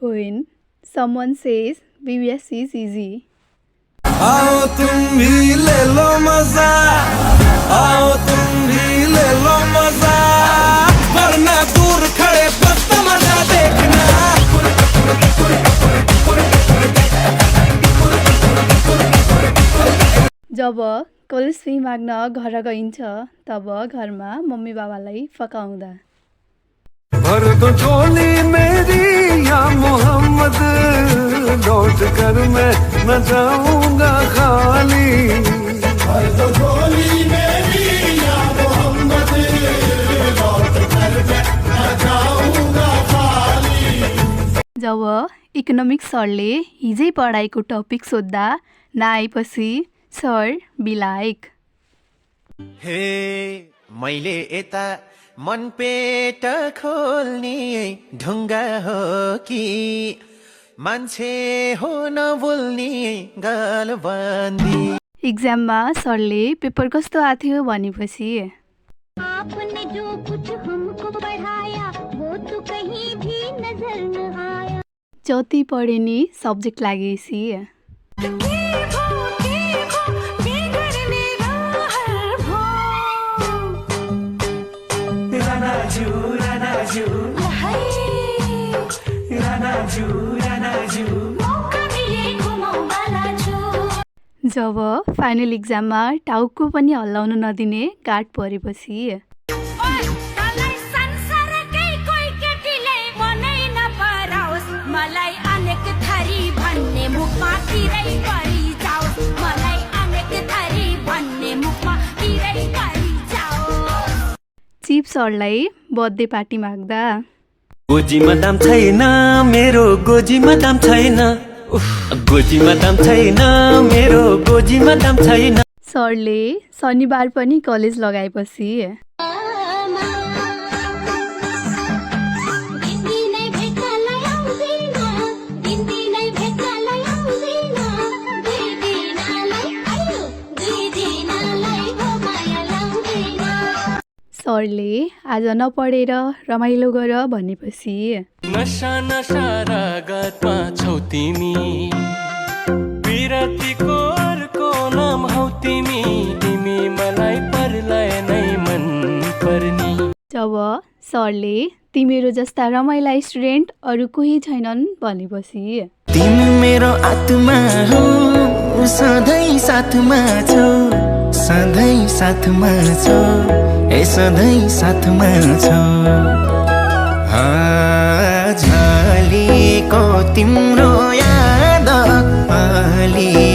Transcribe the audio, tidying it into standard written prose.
When someone says VBS is easy. आओ तुम भी ले लो मजा, आओ तुम भी ले लो मजा, वरना दूर खड़े बस तमाशा देखना। जब कलेज फी माग्न घर गइन्छ तब घरमा मम्मी बाबालाई फकाउँदा। भर दो झोली मेरी या मोहम्मद, लौट कर मैं न जाऊंगा खाली। भर दो झोली मेरी या मोहम्मद, लौट कर मैं न जाऊंगा खाली। जब इकोनोमिक्स सरले हिजै पढाएको टपिक सोद्धा नआएपछि सर बिलायक। हे मैले यता मन पेट खोल्ने ढुङ्गा हो कि मान्छे हो नबोल्ने गालबन्दी। इक्जाममा सरले पेपर कस्तो आथ्यो भनेपछि आपने जो कुछ हमको पढ़ाया वो तो कहीं भी नजर न आया। जति पढे नि सब्जेक्ट लागेपछि जब फाइनल इक्जाममा टाउको पनि हल्लाउन नदिने गाड परेपछि चिप सरलाई बर्थडे पार्टी माग्दा। गोजीमा दाम छैन मेरो गोजीमा दाम छैन, गोजीमा दाम छैन मेरो गोजीमा दाम छैन। सरले शनिबार पनि कलेज लगाएपछि सरले आज नपढेर रमाइलो गर भनेपछि नशा नशा रगतमा छौ तिमी, विरतीको अर्को नाम हौ तिमी, तिमी मलाई परलाई नै मन पर्नी। जब सरले तिमीहरू जस्ता रमाइला स्टुडेन्ट अरू कोही छैनन् भनेपछि तिमी मेरो आत्मा हो, सधैँ साथमा छौ, सधैँ साथमा छौ, ए सधैँ साथमा छौ। झलीको तिम्रो याद अलि